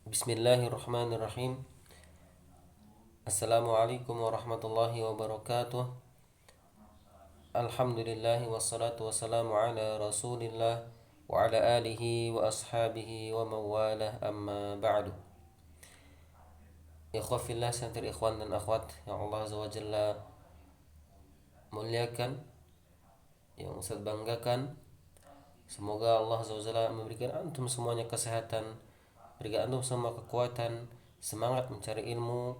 Bismillahirrahmanirrahim. Assalamualaikum warahmatullahi wabarakatuh. Alhamdulillahi wassalatu wassalamu ala rasulillah wa ala alihi wa ashabihi wa mawalah amma ba'du. Ikhwafillah, santir ikhwan dan akhwat yang Allah Azza wa Jalla muliakan, yang Ustaz banggakan. Semoga Allah Azza wa Jalla memberikan antum semuanya kesehatan, berikan antum semua kekuatan, semangat mencari ilmu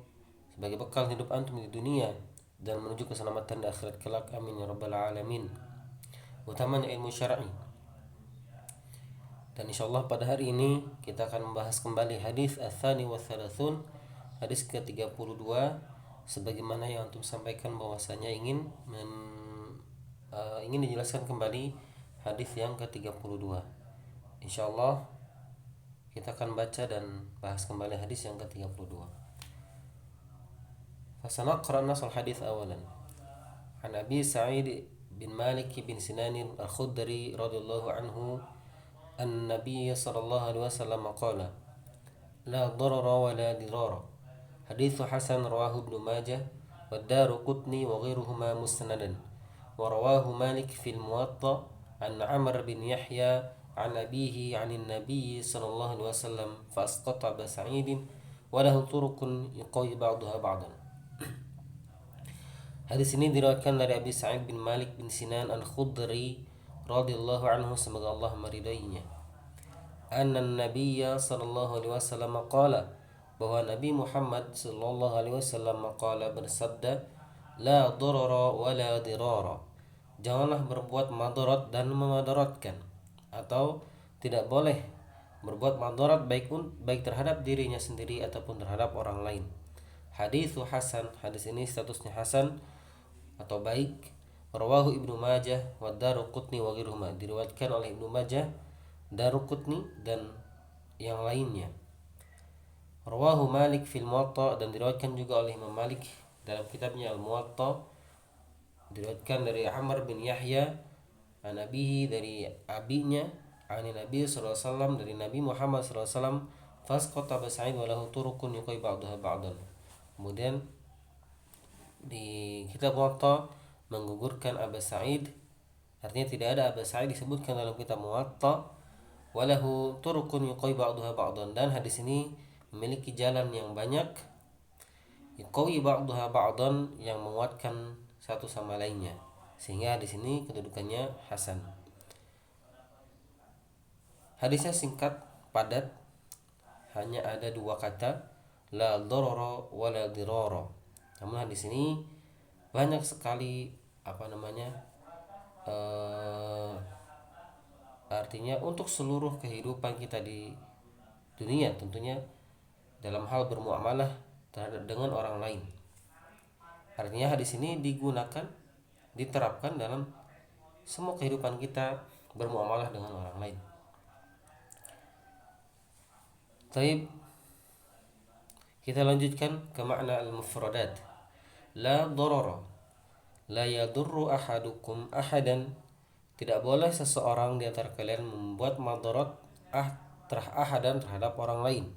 sebagai bekal hidup antum di dunia dan menuju keselamatan di akhirat kelak. Amin ya rabbal alamin. Utamanya ilmu syar'i. Dan insyaallah pada hari ini kita akan membahas kembali hadis ats-tsani wa tsalasun, hadis ke-32, sebagaimana yang antum sampaikan bahwasanya ingin dijelaskan kembali hadis yang ke-32. Insyaallah kita akan baca dan bahas kembali hadis yang ke-32. Fasanaqra nasal hadis awalan. An Abi Sa'id bin Malik bin Sinan al-Khudri radhiyallahu anhu an-nabiy sallallahu alaihi wasallam qala la darara wa la dirara. Hadits hasan rawahu Ibnu Majah wa Daruqutni wa ghairuhuma musnadan. Wa rawahu Malik fil Muwatta an Amr bin Yahya an abihi an an-nabiy sallallahu alaihi wasallam fa asqata Aba Sa'id wa lahu turuqun yuqawi ba'daha ba'dan. Hadis ini diriwayatkan dari Abi Sa'id bin Malik bin Sinan al-Khudri radhiyallahu anhu, semoga Allah meridainya. Anna Nabiyya sallallahu alaihi wasallam qala, bahwa Nabi Muhammad sallallahu alaihi wasallam qala, bersabda, la darara wa la dirara. Janganlah berbuat madarat dan memadaratkan, atau tidak boleh berbuat madarat baik terhadap dirinya sendiri ataupun terhadap orang lain. Haditsu hasan, hadis ini statusnya hasan atau baik. Rawahu Ibnu Majah wa Daruqutni wa ghairuhuma, diriwayatkan oleh Ibnu Majah, Daruqutni dan yang lainnya. Rawahu Malik fil Muwatta, dan diriwayatkan juga oleh Imam Malik dalam kitabnya Al-Muwatta, diriwayatkan dari Amr bin Yahya an abihi, dari abinya, an Nabi sallallahu alaihi wasallam, dari Nabi Muhammad sallallahu alaihi wasallam, fasqata Aba Sa'id wa lahu turuqun yuqai ba'daha ba'dan. Kemudian di kitab Muwatta menggugurkan Aba Sa'id, artinya tidak ada Aba Sa'id disebutkan dalam kitab Muwatta. Walahu turuqun yuqawi ba'daha ba'dan, dan hadis ini memiliki jalan yang banyak, yuqawi ba'daha ba'dan, yang menguatkan satu sama lainnya, sehingga di sini kedudukannya hasan. Hadisnya singkat, padat, hanya ada dua kata, la darara wa la dirara. Namun hadis ini banyak sekali artinya untuk seluruh kehidupan kita di dunia, tentunya dalam hal bermuamalah terhadap dengan orang lain. Artinya hadis ini diterapkan dalam semua kehidupan kita bermuamalah dengan orang lain. Baik, kita lanjutkan ke makna al-mufradat. La darara, la yadurru ahadukum ahadan. Tidak boleh seseorang di antara kalian membuat madarat terhadap orang lain.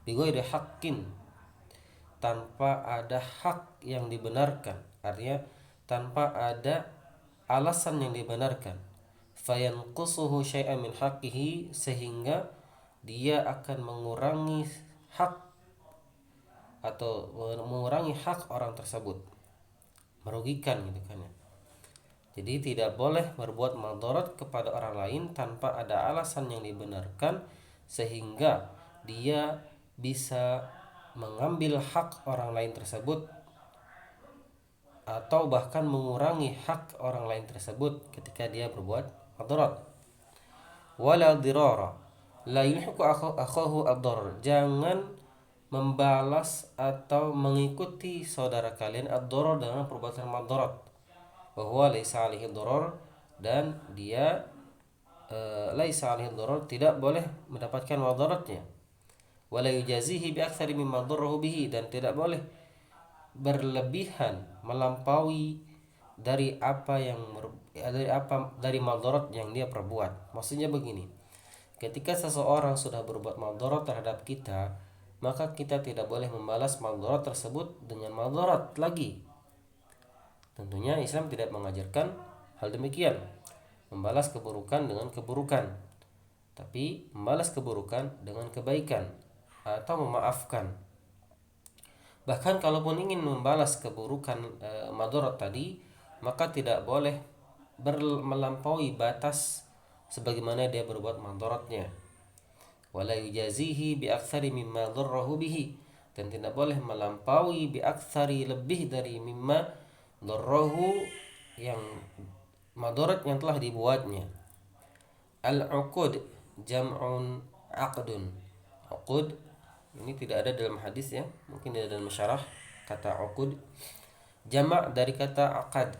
Bighairi haqqin, tanpa ada hak yang dibenarkan. Artinya tanpa ada alasan yang dibenarkan. Fayanqusuhu syai'an min haqqihi, sehingga dia akan mengurangi hak atau mengurangi hak orang tersebut, merugikan gitu kan ya. Jadi tidak boleh berbuat madarat kepada orang lain tanpa ada alasan yang dibenarkan, sehingga dia bisa mengambil hak orang lain tersebut atau bahkan mengurangi hak orang lain tersebut ketika dia berbuat madarat. Wala dirara, la yulhiqu akhahu ad-darar. Jangan membalas atau mengikuti saudara kalian ad-darar dengan perbuatan madarat. Bahwa laisa alaihi darar, dan dia laisa alaihi darar, tidak boleh mendapatkan madaratnya. Wala yujazihi bi aktsari mimma darrahu bihi, dan tidak boleh berlebihan melampaui dari madarat yang dia perbuat. Maksudnya begini, Ketika seseorang sudah berbuat madarat terhadap kita, maka kita tidak boleh membalas madarat tersebut dengan madarat lagi. Tentunya Islam tidak mengajarkan hal demikian, membalas keburukan dengan keburukan, tapi membalas keburukan dengan kebaikan atau memaafkan. Bahkan kalaupun ingin membalas keburukan madarat tadi, maka tidak boleh melampaui batas sebagaimana dia berbuat madaratnya. Wala yujazihi bi aktsari mimma dharrahu bihi, dan tidak boleh melampaui bi aktsari, lebih dari mimma dharrahu, yang madarat yang telah dibuatnya. Al-uqud jam'un aqdun. Uqud ini tidak ada dalam hadis ya, mungkin ada dalam syarah kata uqud. Jamak dari kata aqad.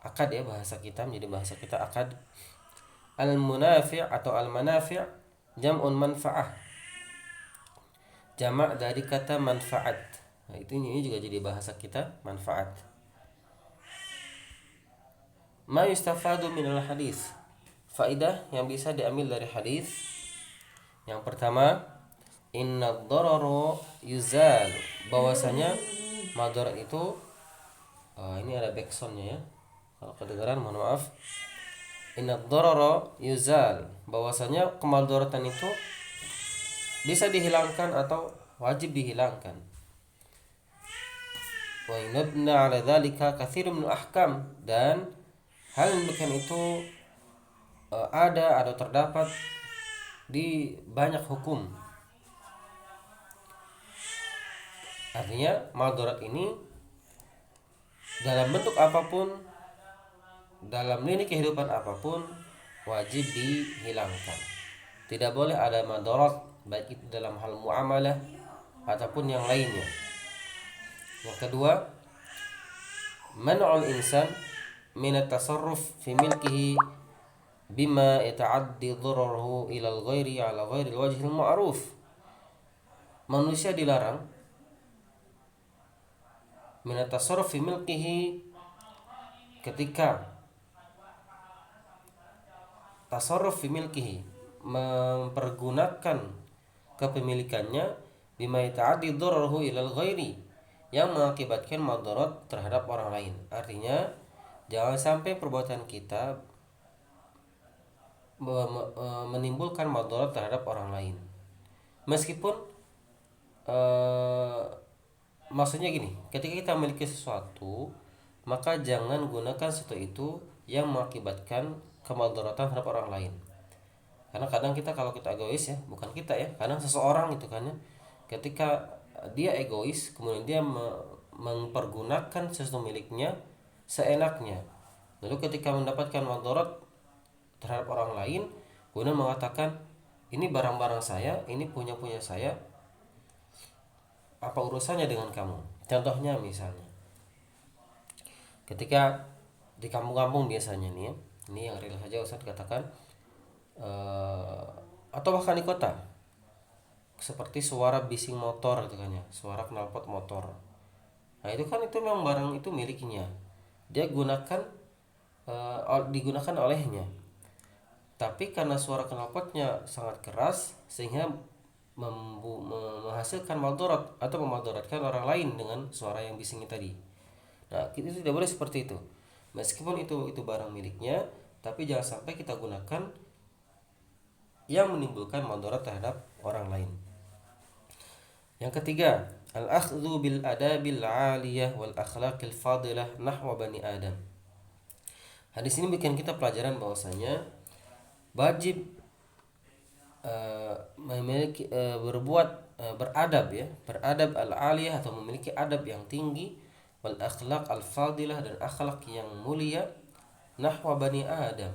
Akad ya, bahasa kita menjadi bahasa kita akad. Al-munafi' atau al-manafi' jam'un manfa'ah. Jamak dari kata manfaat. Nah, ini juga jadi bahasa kita manfaat. Ma yustafadu minal hadis. Faidah yang bisa diambil dari hadis. Yang pertama, inna ad-darara yuzal, bahwasanya madarat itu ini ada backsoundnya ya. Kalau kedengaran mohon maaf. Inna ad-darara yuzal, bahwasanya kemadaratan itu bisa dihilangkan atau wajib dihilangkan. Wa inabna 'ala dzalika katsirun min ahkam, dan hal yang demikian itu ada atau terdapat di banyak hukum. Artinya madarat ini dalam bentuk apapun, dalam lini kehidupan apapun, wajib dihilangkan. Tidak boleh ada madarat baik itu dalam hal muamalah ataupun yang lainnya. Yang kedua, man'ul insan min at-tasarruf fi milkihi bima yata'addi dhararuhu ila al-ghairi ala ghairi al-wajhi al-ma'ruf. Manusia dilarang min at-tasarruf fi milkihi, ketika tasarruf fi milkihi, mempergunakan kepemilikannya, bima yata'addi dhararuhu ila al-ghairi, yang mengakibatkan madarat terhadap orang lain. Artinya jangan sampai perbuatan kita menimbulkan madarat terhadap orang lain. Meskipun maksudnya gini, ketika kita memiliki sesuatu, maka jangan gunakan sesuatu itu yang mengakibatkan kemadaratan terhadap orang lain. Karena kadang kita, kalau kita egois ya, bukan kita ya, kadang seseorang itu kan ya, ketika dia egois, kemudian dia mempergunakan sesuatu miliknya seenaknya, lalu ketika mendapatkan madarat terhadap orang lain, kemudian mengatakan ini barang-barang saya, ini punya saya, apa urusannya dengan kamu? Contohnya misalnya, ketika di kampung-kampung biasanya nih ya, ini yang real saja Ustaz katakan, atau bahkan di kota, seperti suara bising motor gitu kan ya, suara knalpot motor. Nah itu kan, itu memang barang itu miliknya, dia gunakan, digunakan olehnya. Tapi karena suara knalpotnya sangat keras sehingga menghasilkan madarat atau memadaratkan orang lain dengan suara yang bisingnya tadi. Nah, itu tidak boleh seperti itu. Meskipun itu barang miliknya, tapi jangan sampai kita gunakan yang menimbulkan madarat terhadap orang lain. Yang ketiga, al-akhdhu bil adabil 'aliyah wal akhlaqil fadilah nahwa bani Adam. Hadis ini bikin kita pelajaran bahwasanya wajib memiliki beradab ya, beradab al-aliyah atau memiliki adab yang tinggi, wal akhlaq al-fadilah, dan akhlak yang mulia, nahwa bani Adam,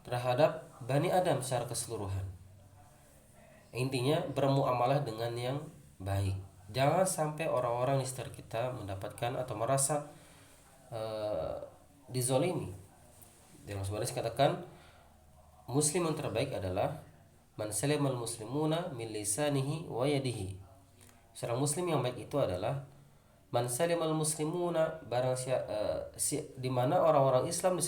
terhadap bani Adam secara keseluruhan. Intinya bermuamalah dengan yang baik. Jangan sampai orang-orang di sekitar kita mendapatkan atau merasa dizolimi. Dalam sebenarnya dikatakan muslim yang terbaik adalah man salimal muslimuna min lisanihi wa yadihi. Seorang muslim yang baik itu adalah man salimal muslimuna, barang di mana orang-orang Islam di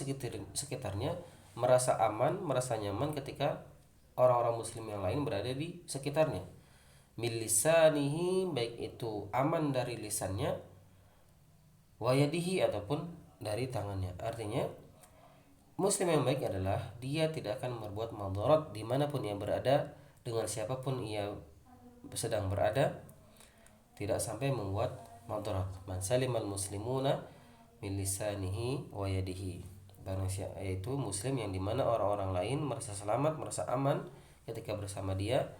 sekitarnya merasa aman, merasa nyaman ketika orang-orang muslim yang lain berada di sekitarnya. Min lisanihi, baik itu aman dari lisannya, wa yadihi, ataupun dari tangannya. Artinya muslim yang baik adalah dia tidak akan berbuat madarat dimanapun ia berada, dengan siapapun ia sedang berada, tidak sampai membuat madarat. Man salimal muslimuna min lisanihi wa yadihi, yaitu muslim yang dimana orang-orang lain merasa selamat, merasa aman ketika bersama dia,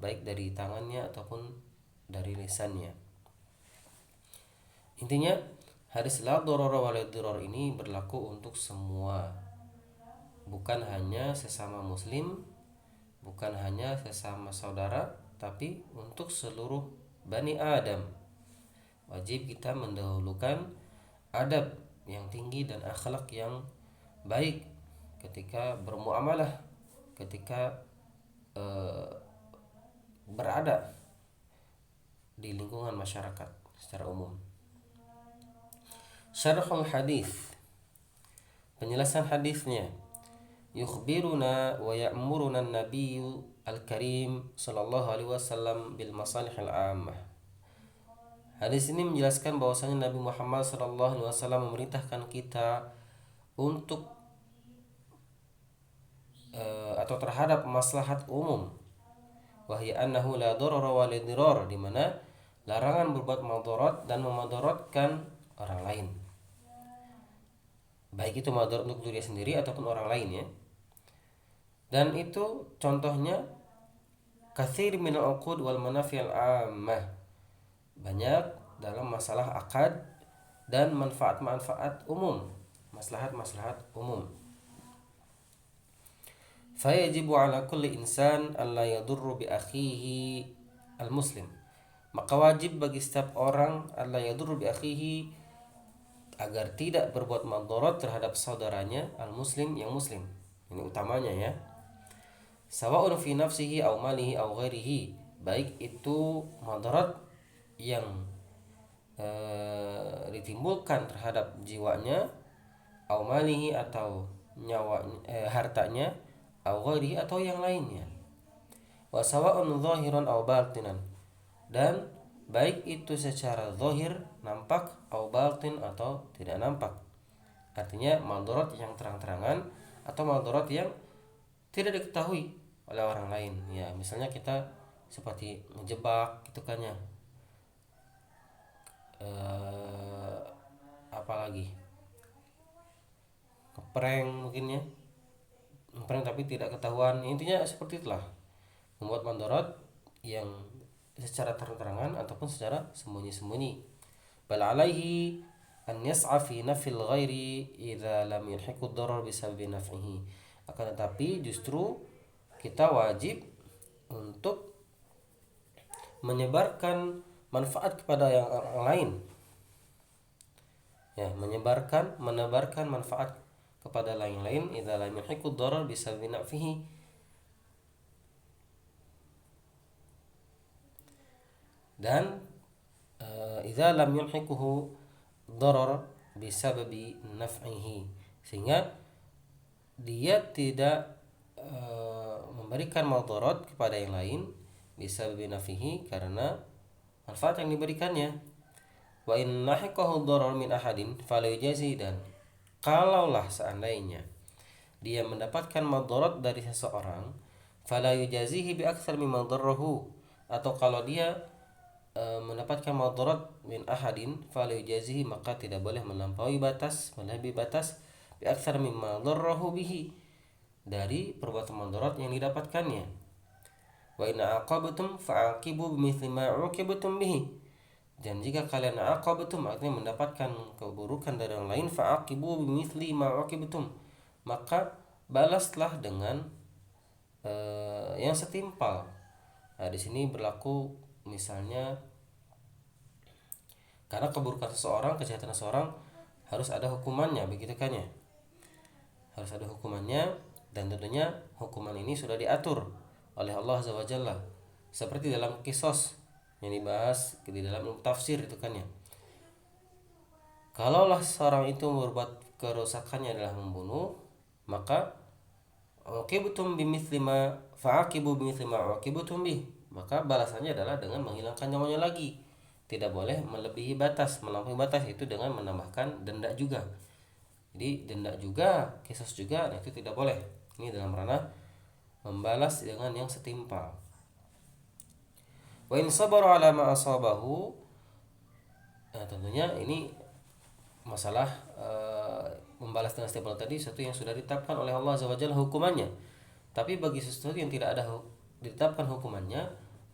baik dari tangannya ataupun dari lisannya. Intinya hadis la darara wa la dirar ini berlaku untuk semua, bukan hanya sesama muslim, bukan hanya sesama saudara, tapi untuk seluruh Bani Adam. Wajib kita mendahulukan adab yang tinggi dan akhlak yang baik ketika bermuamalah, ketika berada di lingkungan masyarakat secara umum. Syarhul hadis, penjelasan hadisnya. Yukhbiruna wa ya'muruna an-nabiyyu al-karim sallallahu alaihi wasallam bil masalihil ammah. Hadis ini menjelaskan bahwasanya Nabi Muhammad sallallahu alaihi wasallam memerintahkan kita untuk atau terhadap maslahat umum. Wa hiya annahu la darara wa la dirar, di mana larangan berbuat madarat dan memadaratkan orang lain. Baik itu madarat untuk diri sendiri ataupun orang lain ya. Dan itu contohnya katsir minal uqud wal manafi'al ammah. Banyak dalam masalah akad dan manfaat-manfaat umum, maslahat-maslahat umum. Fayajibu ala kulli insan an la yadurru bi akhihi al-muslim. Maka wajib bagi setiap orang an la yadurru bi akhihi, agar tidak berbuat madarat terhadap saudaranya al-muslim yang muslim. Ini utamanya ya. Sawa'un fi nafsihi aw malihi aw ghairihi, baik itu madarat yang ditimbulkan terhadap jiwanya, aw malihi atau nyawa hartanya, aw ghairihi atau yang lainnya. Wa sawa'un zahiran aw batinan, dan baik itu secara zahir nampak, aw batin atau tidak nampak. Artinya madarat yang terang-terangan atau madarat yang tidak diketahui oleh orang lain ya. Misalnya kita seperti menjebak gitu kan ya, apalagi ngeprank mungkin ya, ngeprank tapi tidak ketahuan. Intinya seperti itulah, membuat madarat yang secara terang-terangan ataupun secara sembunyi-sembunyi. Bal alaihi an yas'a fi nafil ghairi idza lam yalhiqu ad-darar bisabab naf'ihi. Akan tetapi justru kita wajib untuk menyebarkan manfaat kepada yang lain ya, menebarkan manfaat kepada yang lain idza lam yalhiqu ad-darar bisabab naf'ihi. Dan idza lam yalhiquhu darar bisababi naf'ihi, sehingga dia tidak memberikan madarat kepada yang lain bisababi naf'ihi, karena manfaat yang diberikannya. Wa in lahiqahu darar min ahadin fala yujazi, dan kalaulah seandainya dia mendapatkan madarat dari seseorang, fala yujazihi bi aktsar mimma darrahu, atau kalau dia mendapatkan madarat min ahadin fala yujazihi, maka tidak boleh melampaui batas, melebihi batas bi aktsar mimma darrahu bihi, dari perbuatan madarat yang didapatkannya. Wa in aqabtum fa'aqibu bimithli ma uqibtum bihi, dan jika kalian aqabtum, artinya mendapatkan keburukan dari orang lain, fa'aqibu bimithli ma uqibtum, maka balaslah dengan yang setimpal. Nah, di sini berlaku misalnya karena keburukan seseorang, kejahatan seseorang harus ada hukumannya, begitu kan ya? Harus ada hukumannya, dan tentunya hukuman ini sudah diatur oleh Allah Azza wa Jalla, seperti dalam qisas yang dibahas di dalam tafsir itu kan ya. Kalaulah seorang itu berbuat kerusakannya adalah membunuh, maka uqibtum bimithli ma fa'aqibu bimithli ma uqibtum bih, maka balasannya adalah dengan menghilangkan nyawanya lagi. Tidak boleh melebihi batas, melampaui batas, itu dengan menambahkan denda juga. Jadi denda juga, kisos juga, nah itu tidak boleh. Ini dalam ranah membalas dengan yang setimpal. Wa in sabara ala ma asabahu, nah tentunya ini masalah membalas dengan setimpal tadi sesuatu yang sudah ditetapkan oleh Allah Azza wa Jalla hukumannya. Tapi bagi sesuatu yang tidak ada ditetapkan hukumannya,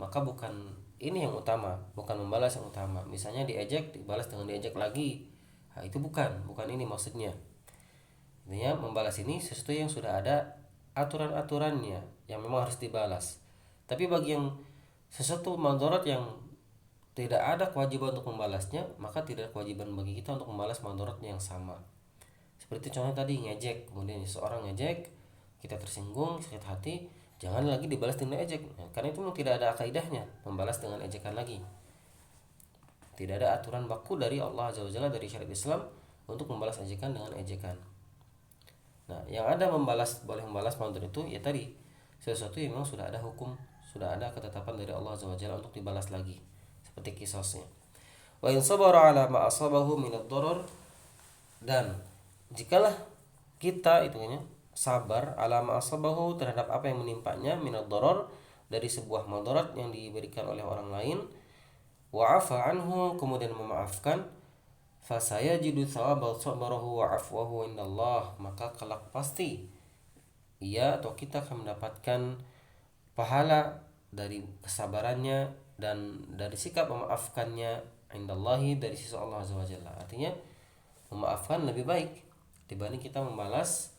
maka bukan ini yang utama, bukan membalas yang utama. Misalnya diejek, dibalas dengan diejek lagi. Nah, itu bukan ini maksudnya. Intinya membalas ini sesuatu yang sudah ada aturan-aturannya yang memang harus dibalas. Tapi bagi yang sesuatu mandorot yang tidak ada kewajiban untuk membalasnya, maka tidak ada kewajiban bagi kita untuk membalas mandorotnya yang sama. Seperti contohnya tadi ngejek, kemudian seorang ngejek, kita tersinggung, sakit hati, jangan lagi dibalas dengan ejek. Nah, karena itu memang tidak ada kaidahnya membalas dengan ejekan lagi. Tidak ada aturan baku dari Allah Azza wa Jalla, dari syariat Islam untuk membalas ejekan dengan ejekan. Nah, yang ada boleh membalas mandor itu ya tadi sesuatu yang memang sudah ada hukum, sudah ada ketetapan dari Allah Azza wa Jalla untuk dibalas lagi, seperti kisosnya. Wa in sabara ala ma asabahu min ad-darar, dan jikalah kita itu sabar ala ma asabahu terhadap apa yang menimpanya min ad-darar, dari sebuah madarat yang diberikan oleh orang lain, wa afa anhu, kemudian memaafkan, fasayajidu thawaba sabarahu wa afwahu indallah, maka kelak pasti ia atau kita akan mendapatkan pahala dari kesabarannya dan dari sikap memaafkannya indallahi, dari sisi Allah Azza wa Jalla. Artinya memaafkan lebih baik dibanding kita membalas.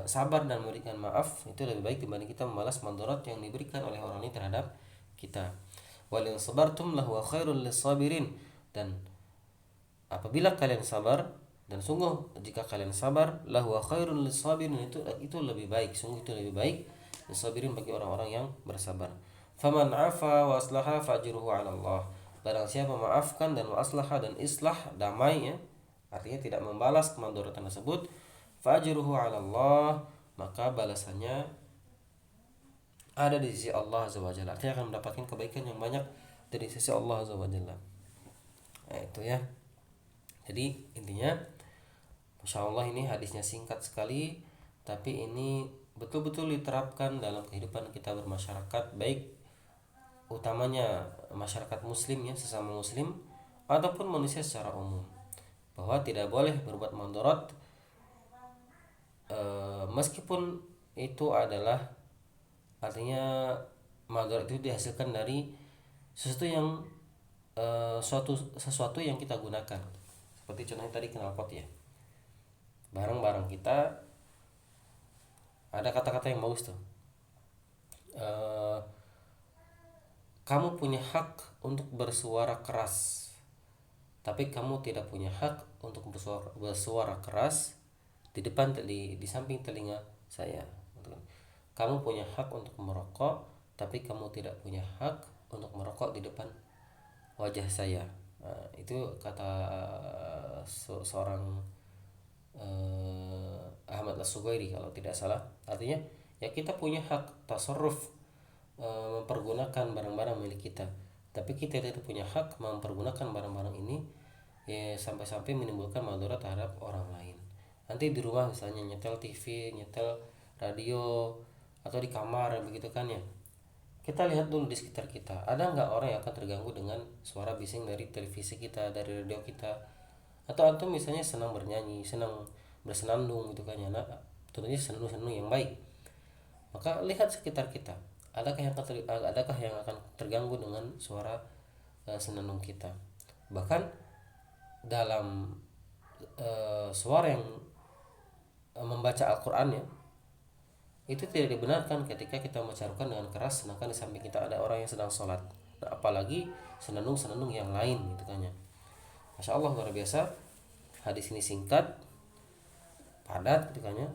Sabar dan memberikan maaf itu lebih baik dibanding kita membalas mandorot yang diberikan oleh orang ini terhadap kita. Walin sabartum lahu khairul lisabirin, dan apabila kalian sabar, dan sungguh jika kalian sabar, lahu khairul lisabirin, itu lebih baik, sungguh itu lebih baik lisabirin bagi orang-orang yang bersabar. Faman afa wa aslaha fajruhu 'ala Allah, barang siapa memaafkan dan aslaha dan islah, damai ya, artinya tidak membalas kemandorotan tersebut, fajruhu 'ala Allah, maka balasannya ada di sisi Allah Azza wa Jalla, artinya akan mendapatkan kebaikan yang banyak dari sisi Allah Azza wa Jalla. Nah, itu ya. Jadi intinya Masya Allah ini hadisnya singkat sekali, tapi ini betul-betul diterapkan dalam kehidupan kita bermasyarakat, baik utamanya masyarakat muslim ya, sesama muslim, ataupun manusia secara umum, bahwa tidak boleh berbuat mandorot meskipun itu adalah, artinya mandorot itu dihasilkan dari sesuatu yang sesuatu yang kita gunakan, seperti contohnya tadi knalpot ya, barang-barang kita ada kata-kata yang bagus tuh, kamu punya hak untuk bersuara keras, tapi kamu tidak punya hak untuk bersuara keras di samping telinga saya. Kamu punya hak untuk merokok, tapi kamu tidak punya hak untuk merokok di depan wajah saya. Nah, itu kata seorang Ahmad As-Sugairi kalau tidak salah. Artinya ya kita punya hak tasarruf, mempergunakan barang-barang milik kita, tapi kita tidak punya hak mempergunakan barang-barang ini ya sampai-sampai menimbulkan madarat terhadap orang lain. Nanti di rumah misalnya nyetel TV, nyetel radio, atau di kamar begitu kan ya, kita lihat dulu di sekitar kita ada nggak orang yang akan terganggu dengan suara bising dari televisi kita, dari radio kita. Atau antum misalnya senang bernyanyi, senang bersenandung gitu kan ya, nah, tentunya senandung yang baik, maka lihat sekitar kita, adakah yang akan terganggu dengan suara senandung kita. Bahkan dalam suara yang membaca Al-Quran ya, itu tidak dibenarkan ketika kita membaca Al-Quran dengan keras sedangkan di samping kita ada orang yang sedang sholat. Nah, apalagi senandung yang lain gitu kan ya. Masya Allah luar biasa. Hadis ini singkat, padat gitu kan ya,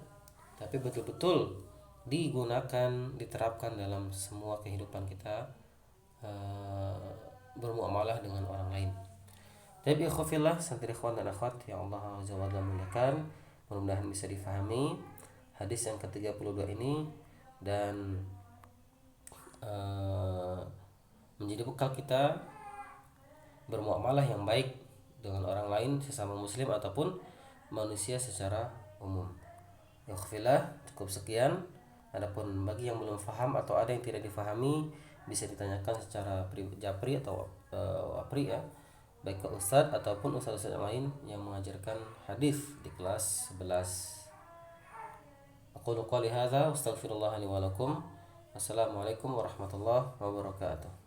tapi betul-betul digunakan, diterapkan dalam semua kehidupan kita bermuamalah dengan orang lain. Tapi ikhwafillah, santri ikhwan dan akhwat yang Allah Azza wa Jalla muliakan, mudah-mudahan bisa difahami hadis yang ke-32 ini, dan menjadi bekal kita bermuamalah yang baik dengan orang lain sesama muslim ataupun manusia secara umum. Ya cukup sekian. Adapun bagi yang belum paham atau ada yang tidak difahami, bisa ditanyakan secara japri atau wapri ya, baik ke ustadz ataupun ustadz yang lain yang mengajarkan hadis di kelas 11. Aku qouli hadza astaghfirullah li wa lakum. Assalamualaikum warahmatullahi wabarakatuh.